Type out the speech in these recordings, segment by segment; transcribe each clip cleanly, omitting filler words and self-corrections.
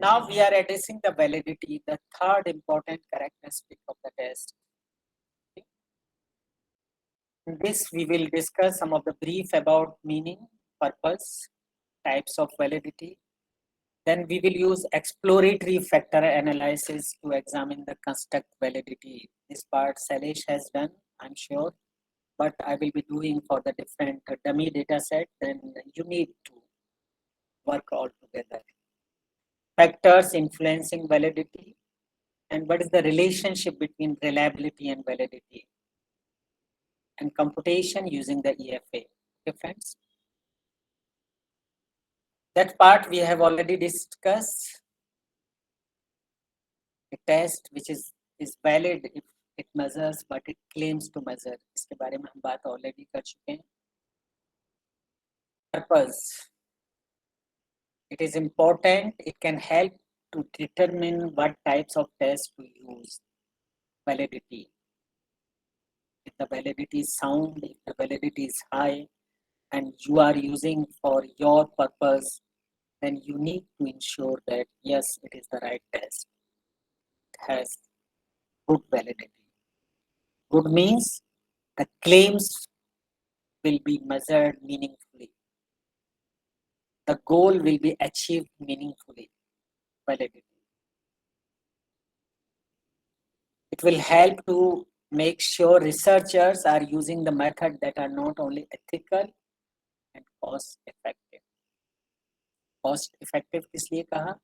Now we are addressing the validity, the third important characteristic of the test. In this, we will discuss some of the brief about meaning, purpose, types of validity. Then we will use exploratory factor analysis to examine the construct validity. This part Salish has done, I'm sure, but I will be doing for the different dummy data set. Then you need to work all together. Factors influencing validity, and what is the relationship between reliability and validity, and computation using the EFA. Okay, friends? That part we have already discussed. A test which is valid if it measures but it claims to measure. इसके बारे में हम बात already कर चुके हैं. Purpose. It is important. It can help to determine what types of tests to use. Validity. If the validity is sound, if the validity is high, and you are using for your purpose, then you need to ensure that yes, it is the right test. It has good validity. Good means the claims will be measured meaningfully. The goal will be achieved meaningfully. Validity. It will help to make sure researchers are using the method that are not only ethical and cost effective. Cost effective इसलिए कहा?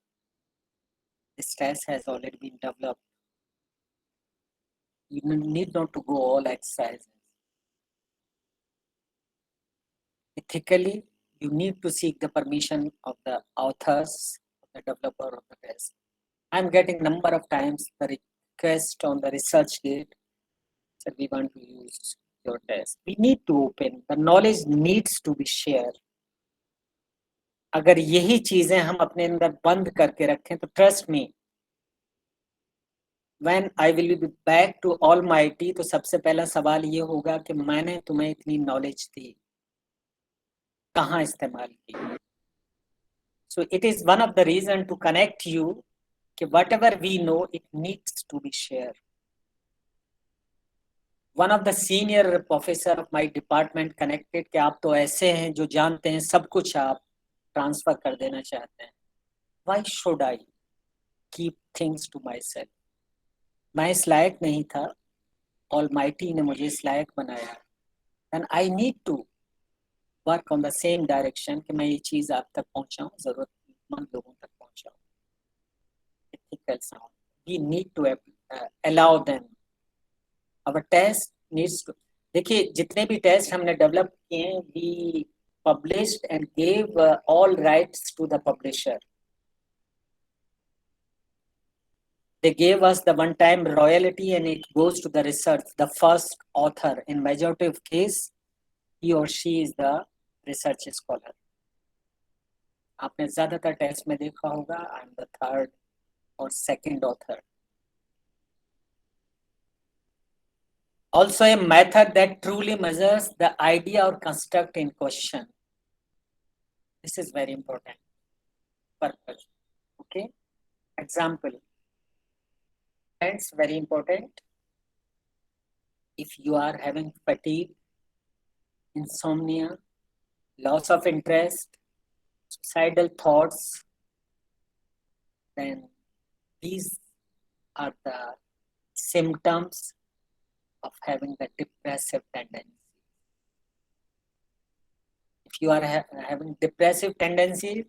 This test has already been developed. You need not to go all exercises. Ethically, you need to seek the permission of the authors, of the developer of the test. I'm getting number of times the request on the ResearchGate that we want to use your test. We need to open. The knowledge needs to be shared. अगर यही चीजें हम अपने अंदर बंद करके रखें तो trust me, when I will be back to Almighty, तो सबसे पहला सवाल ये होगा कि मैंने तुम्हें इतनी नॉलेज दी, कहाँ इस्तेमाल की? So it is one of the reason to connect you कि whatever we know, it needs to be shared. One of the senior professor of my department connected कि आप तो ऐसे हैं जो जानते हैं सब कुछ, आप ट्रांसफर कर देना चाहते हैं. Why should I keep things to myself? मैं इस लायक नहीं था, Almighty ने मुझे इस लायक बनाया. And I need to work on the same direction कि मैं ये चीज आप तक पहुंचाऊं, जरूरतमंद लोगों तक पहुंचाऊं. Ethical sound. We need to allow them. Our test needs to. देखिए जितने भी टेस्ट हमने डेवलप किए हैं, we published and gave all rights to the publisher. They gave us the one-time royalty and it goes to the research, the first author. In majority of case, he or she is the research scholar. आपने ज़्यादातर test में देखा होगा, I am the third or second author. Also a method that truly measures the idea or construct in question. This is very important. Purpose. Okay. Example. Friends, very important. If you are having fatigue, insomnia, loss of interest, suicidal thoughts, then these are the symptoms of having the depressive tendency. If you are having depressive tendency,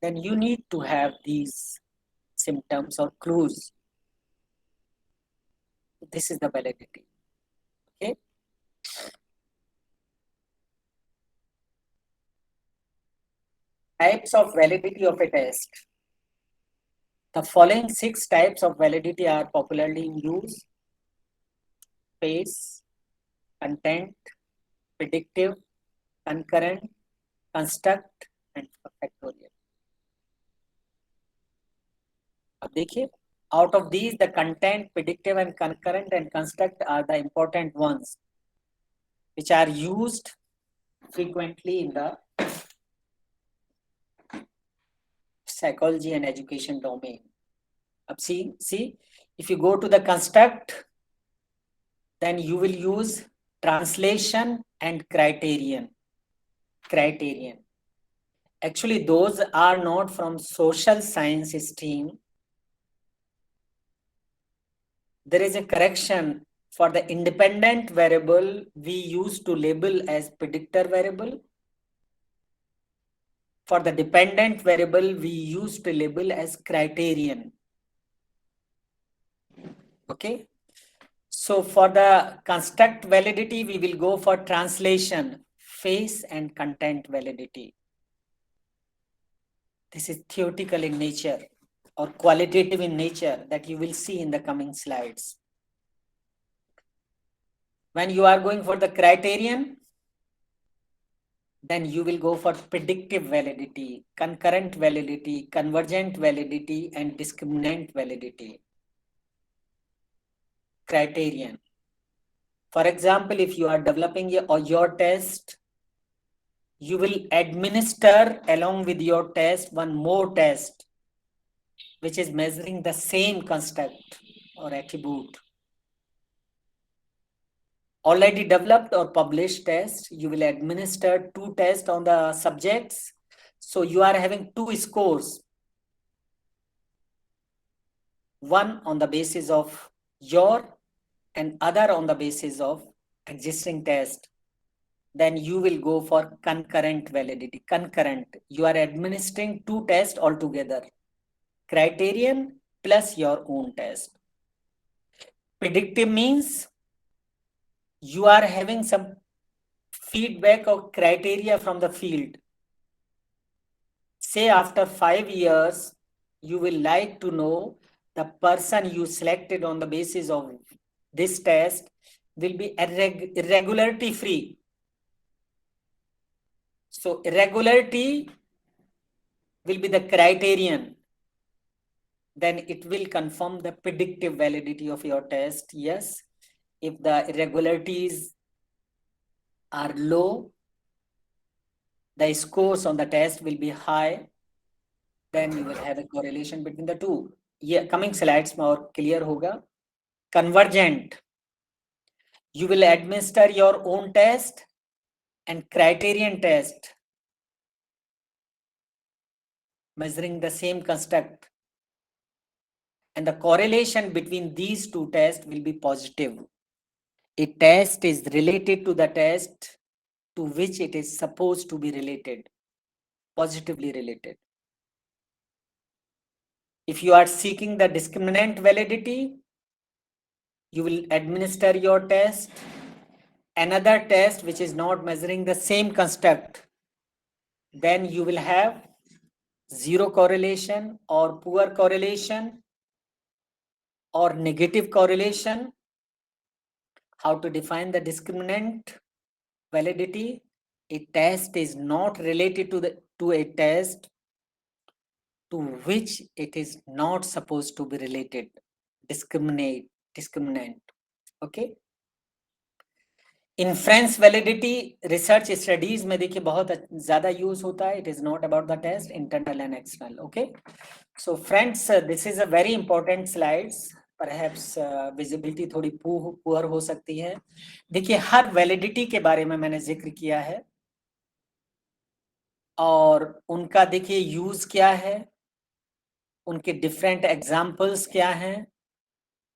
then you need to have these symptoms or clues. This is the validity. Okay. Types of validity of a test. The following 6 types of validity are popularly in use: phase, content, predictive, concurrent, construct, and factorial. अब देखिए, out of these, the content, predictive, and concurrent and construct are the important ones, which are used frequently in the psychology and education domain. Ab see, if you go to the construct, then you will use translation and criterion. Actually, those are not from social science stream. There is a correction for the independent variable we used to label as predictor variable. For the dependent variable, we used to label as criterion. Okay. So for the construct validity, we will go for translation, face and content validity. This is theoretical in nature or qualitative in nature that you will see in the coming slides. When you are going for the criterion, then you will go for predictive validity, concurrent validity, convergent validity, and discriminant validity. Criterion. For example, if you are developing your test, you will administer along with your test one more test, which is measuring the same construct or attribute. Already developed or published test, you will administer 2 tests on the subjects. So you are having 2 scores. One on the basis of your and other on the basis of existing test. Then you will go for concurrent validity. Concurrent, you are administering 2 tests altogether. Criterion plus your own test. Predictive means you are having some feedback or criteria from the field. Say after 5 years, you will like to know the person you selected on the basis of this test will be irregularity free. So irregularity will be the criterion. Then it will confirm the predictive validity of your test. Yes, if the irregularities are low, the scores on the test will be high, then you will have a correlation between the two. Yeah, coming slides more clear hoga. Convergent, you will administer your own test and criterion test measuring the same construct, and the correlation between these 2 tests will be positive. A test is related to the test to which it is supposed to be related, positively related. If you are seeking the discriminant validity, you will administer your test, another test which is not measuring the same construct, then you will have 0 correlation or poor correlation or negative correlation. How to define the discriminant validity? A test is not related to a test to which it is not supposed to be related. Discriminant. Okay. Inference validity research studies में देखिए बहुत ज़्यादा use होता है. It is not about the test, internal and external. Okay. So friends, this is a very important slides. Perhaps visibility थोड़ी poor हो सकती है. देखिए हर validity के बारे में मैंने जिक्र किया है और उनका देखिए यूज क्या है, उनके different examples क्या हैं.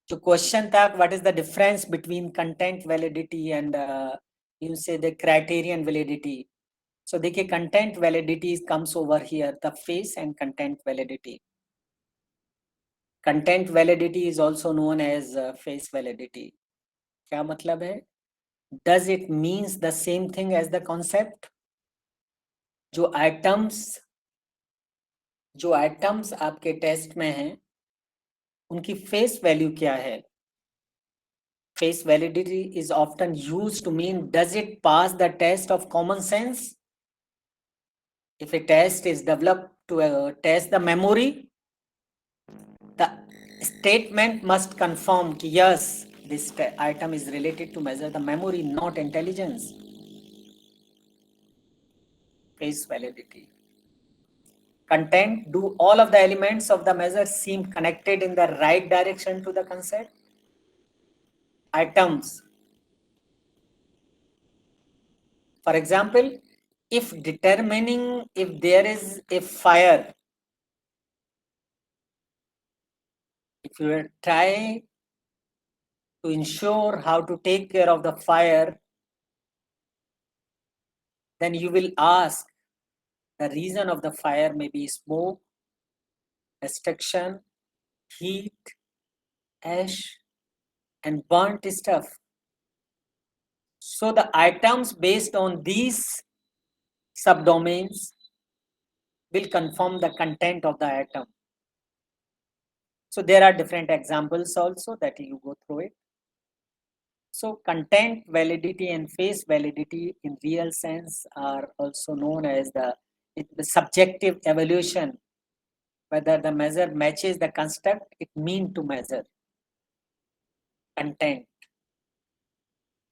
जो क्वेश्चन था, what is the difference between content validity and you say the criterion validity. So देखिए content validity comes over here, the face and content validity. Content validity is also known as face validity. क्या मतलब है? Does it means the same thing as the concept? जो items आपके test में हैं उनकी face value क्या है? Face validity is often used to mean, does it pass the test of common sense? If a test is developed to test the memory, the statement must confirm that yes, this item is related to measure the memory, not intelligence. Face validity. Content, do all of the elements of the measure seem connected in the right direction to the concept? Items. For example, if determining if there is a fire, if you try to ensure how to take care of the fire, then you will ask the reason of the fire may be smoke, destruction, heat, ash, and burnt stuff. So the items based on these subdomains will confirm the content of the atom. So there are different examples also that you go through it. So content validity and face validity in real sense are also known as the subjective evaluation. Whether the measure matches the construct it mean to measure. Content.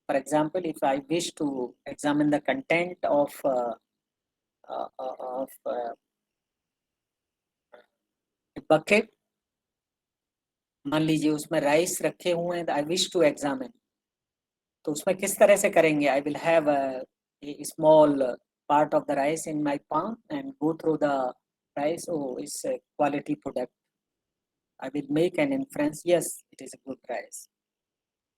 For example, if I wish to examine the content of bucket, मान लीजिए उसमें rice रखे हुए हैं, I wish to examine, तो उसमें किस तरह से करेंगे? I will have a small part of the rice in my palm and go through the rice. Oh, it's a quality product. I will make an inference. Yes, it is a good rice.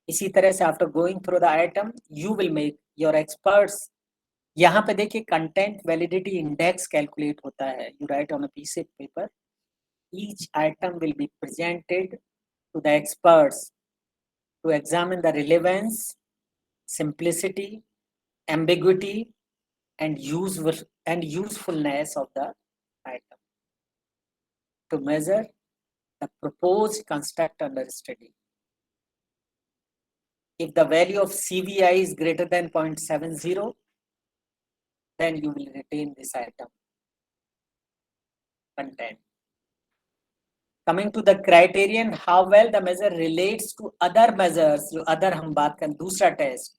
इसी तरह से after going through the item, you will make your experts. यहाँ पे देखिए content validity index calculate होता है. You write on a piece of paper. Each item will be presented to the experts to examine the relevance, simplicity, ambiguity, and usefulness of the item to measure the proposed construct under study. If the value of CVI is greater than 0.70, then you will retain this item content. Coming to the criterion, how well the measure relates to other measures, जो other हम बात करें, दूसरा test,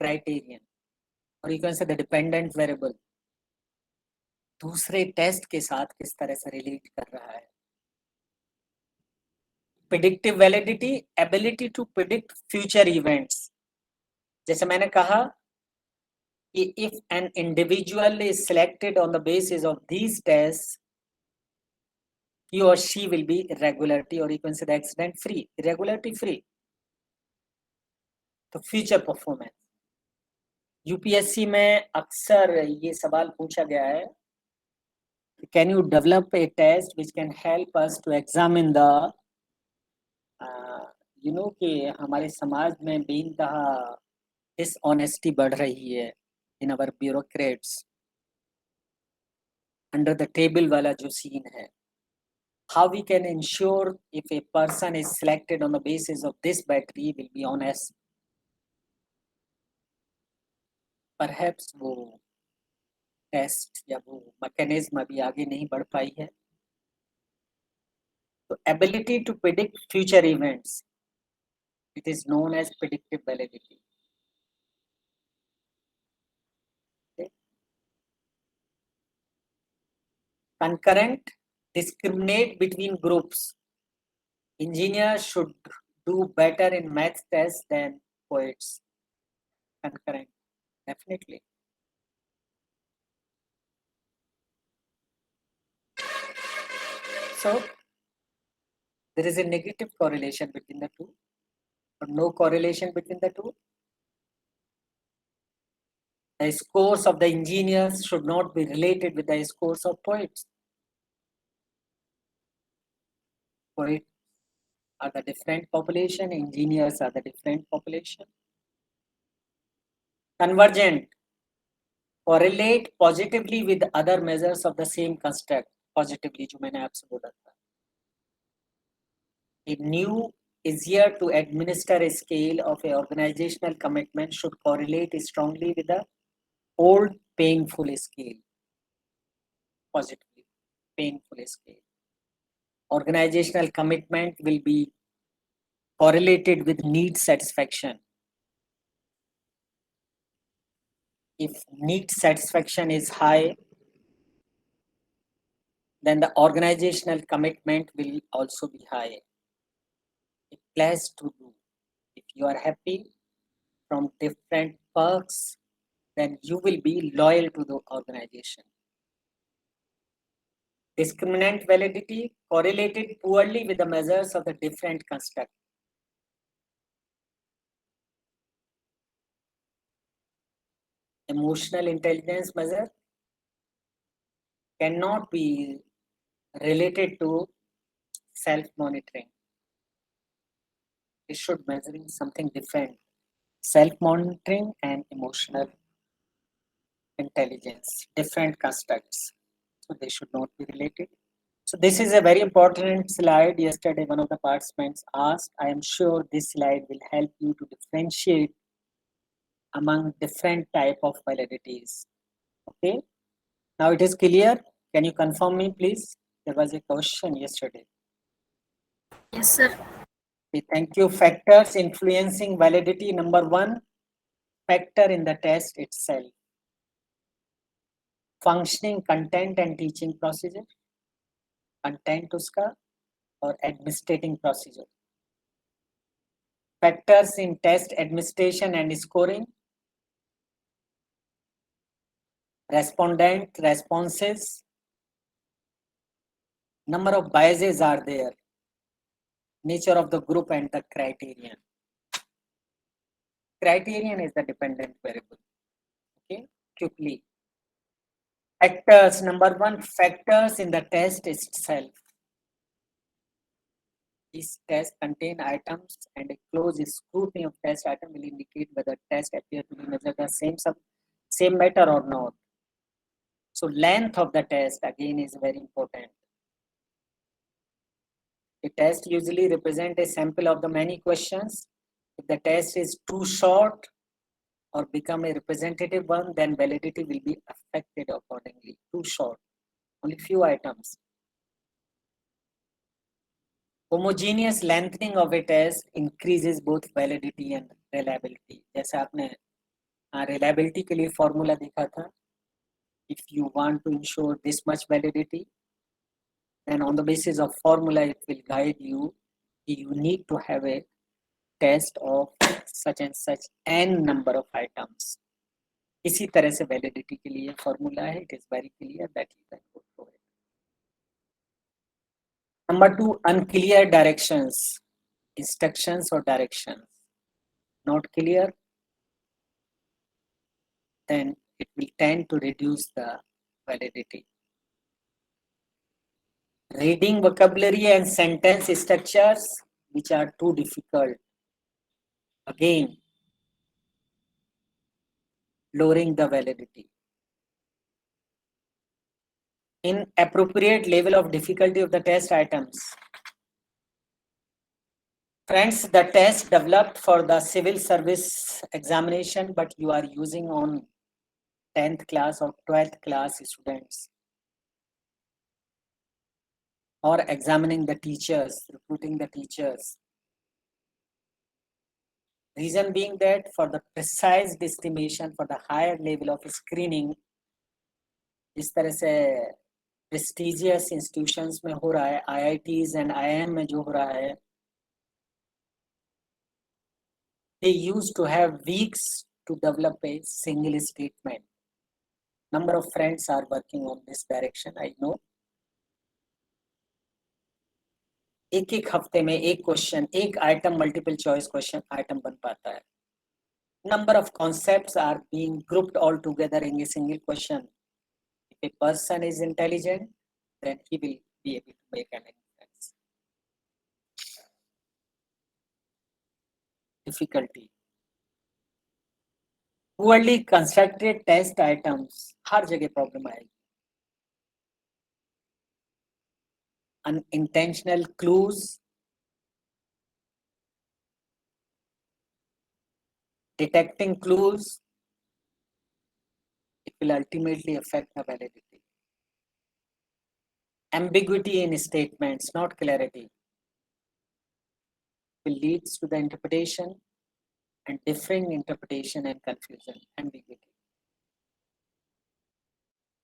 criterion, or you can say the dependent variable, दूसरे test के साथ किस तरह से रिलेट कर रहा है. Predictive validity, ability to predict future events. जैसे मैंने कहा कि if an individual is selected on the basis of these tests, he or she will be irregularity, or you can say the accident free, irregularity free. तो future performance, UPSC में अक्सर ये सवाल पूछा गया है, can you develop a test which can help us to examine the you know कि हमारे समाज में बेइंतहा डिसऑनेस्टी बढ़ रही है in our bureaucrats, under the table वाला जो सीन है. How we can ensure if a person is selected on the basis of this battery will be honest? Perhaps वो टेस्ट या वो मैकेनिज्म अभी आगे नहीं बढ़ पाई है. तो ability to predict future events, it is known as predictive validity. Okay. Concurrent, discriminate between groups. Engineers should do better in math tests than poets. Concurrent, definitely. So there is a negative correlation between the two, or no correlation between the two. The scores of the engineers should not be related with the scores of poets. Poets are the different population, engineers are the different population. Convergent, correlate positively with other measures of the same construct. Positively, जो मैंने आपसे बोला था. A new, easier to administer a scale of a organizational commitment should correlate strongly with the old painful scale. Positively, painful scale. Organizational commitment will be correlated with need satisfaction. If need satisfaction is high, then the organizational commitment will also be high. A place to do. If you are happy from different perks, then you will be loyal to the organization. Discriminant validity correlated poorly with the measures of the different construct. Emotional intelligence measure cannot be related to self-monitoring. It should measuring something different. Self-monitoring and emotional intelligence, different constructs. So they should not be related. So this is a very important slide. Yesterday, one of the participants asked, I am sure this slide will help you to differentiate among different type of validities. Okay. Now it is clear. Can you confirm me, please? There was a question yesterday. Yes, sir. Okay, thank you. Factors influencing validity. Number one, factor in the test itself. Functioning content and teaching procedure. Content uska or administrating procedure. Factors in test administration and scoring. Respondent responses. Number of biases are there. Nature of the group and the criterion. Criterion is the dependent variable. Okay, quickly. Factors. Number one, factors in the test itself. These tests contain items and a close scrutiny of test item will indicate whether test appear to be measured the same matter or not. So length of the test again is very important. The test usually represent a sample of the many questions. If the test is too short or become a representative one, then validity will be affected accordingly. Too short, only few items. Homogeneous lengthening of a test increases both validity and reliability. जैसे आपने reliability के लिए formula देखा था. If you want to ensure this much validity, then on the basis of formula it will guide you. You need to have a test of such and such n number of items. इसी तरह से validity के लिए formula है. It is very clear that you can go through it. Number two, unclear directions, instructions or directions. Not clear, then it will tend to reduce the validity. Reading vocabulary and sentence structures which are too difficult. Again, lowering the validity. Inappropriate level of difficulty of the test items. Friends, the test developed for the civil service examination, but you are using on 10th class or 12th class students, or examining the teachers, recruiting the teachers. Reason being that for the precise estimation for the higher level of screening, जिस तरह से prestigious institutions में हो रहा है, IITs and IIM में जो हो रहा है, they used to have weeks to develop a single statement. Number of friends are working on this direction, I know. एक हफ्ते में एक क्वेश्चन, एक item multiple choice question item बन पाता है. Number of concepts are being grouped all together in a single question. If a person is intelligent, then he will be able to make an inference. Difficulty. Poorly constructed test items, हर जगह problem आएगी. Unintentional clues, detecting clues, it will ultimately affect the validity. Ambiguity in statements, not clarity, will leads to the interpretation and differing interpretation and confusion, ambiguity.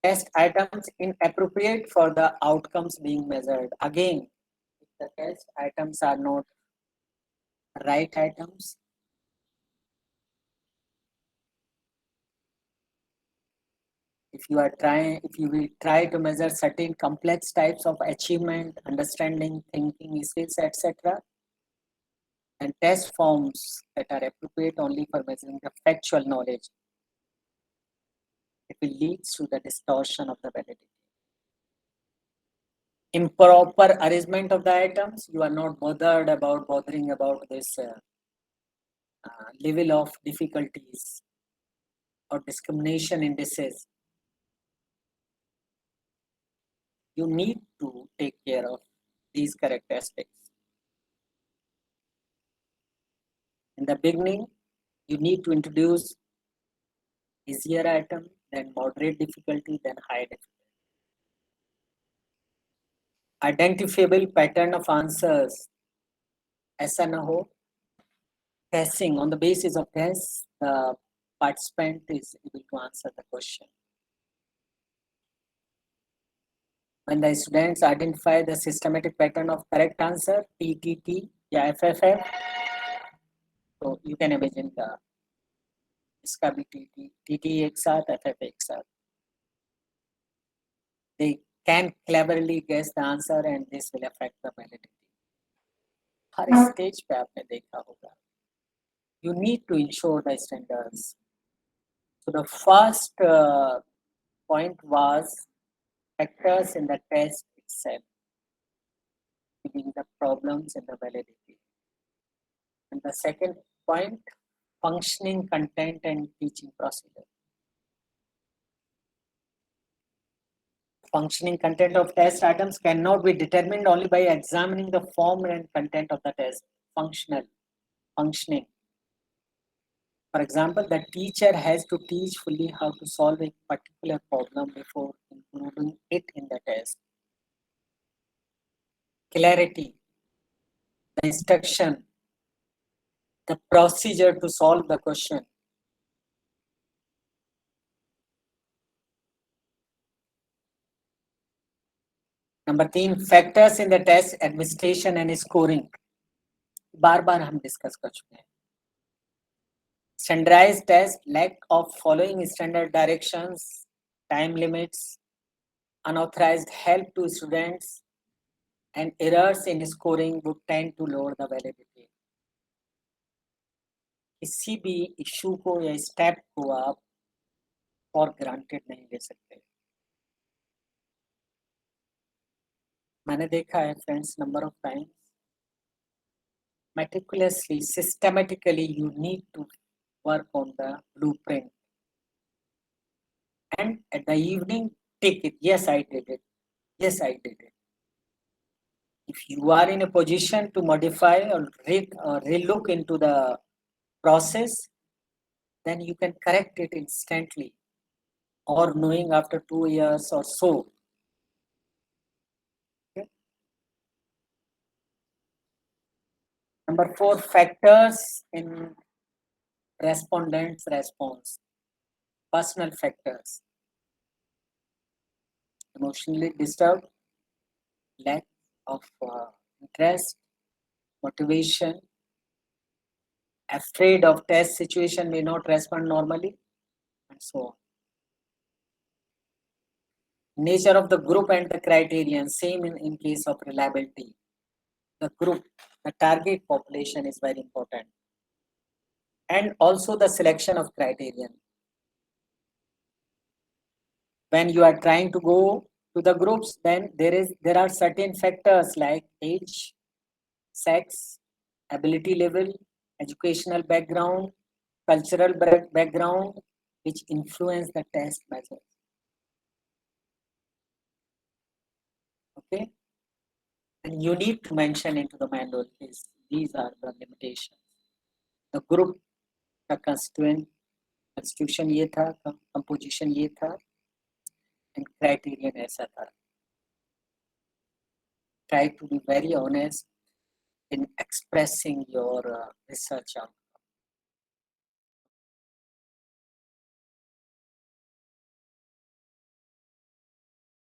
test items inappropriate for the outcomes being measured. Again, if the test items are not right items, if you will try to measure certain complex types of achievement, understanding, thinking skills, etc., and test forms that are appropriate only for measuring the factual knowledge, it will lead to the distortion of the validity. Improper arrangement of the items, you are not bothering about this level of difficulties or discrimination indices. You need to take care of these characteristics. In the beginning, you need to introduce easier item, then moderate difficulty, then high difficulty. Identifiable pattern of answers. ऐसा ना हो, guessing on the basis of guess, the participant is able to answer the question. When the students identify the systematic pattern of correct answer, TTT या FFF, so you can imagine the इसका भी TT एक साथ, FF एक साथ. They can cleverly guess the answer and this will affect the validity. Her stage पे आपने देखा होगा. You need to ensure the standards. So the first point was factors in the test itself, giving the problems and the validity. And the second point, functioning content and teaching procedure. Functioning content of test items cannot be determined only by examining the form and content of the test. Functioning. For example, the teacher has to teach fully how to solve a particular problem before including it in the test. Clarity, the instruction, the procedure to solve the question. Number 3, factors in the test administration and scoring. बार बार हम discuss कर चुके हैं. Standardized test, lack of following standard directions, time limits, unauthorized help to students, and errors in scoring would tend to lower the validity. किसी भी issue को या step को आप फॉर ग्रांटेड नहीं ले सकते. मैंने देखा है friends number of times, meticulously, systematically, you need to work on the blueprint. And at the evening, take it. Yes, I did it. Yes, I did it. If you are in a position to modify or relook into the process, then you can correct it instantly, or knowing after 2 years or so. Okay. Number 4, factors in respondents' response. Personal factors. Emotionally disturbed, lack of interest, motivation, afraid of test situation, may not respond normally, and so on. Nature of the group and the criterion, same in case of reliability. The group, the target population is very important. And also the selection of criterion. When you are trying to go to the groups, then there are certain factors like age, sex, ability level, educational background, cultural background, which influence the test measures. Okay, and you need to mention into the manual these are the limitations. The group का constitution ये था, composition ये था, and criterion ऐसा था. Try to be very honest in expressing your research outcome.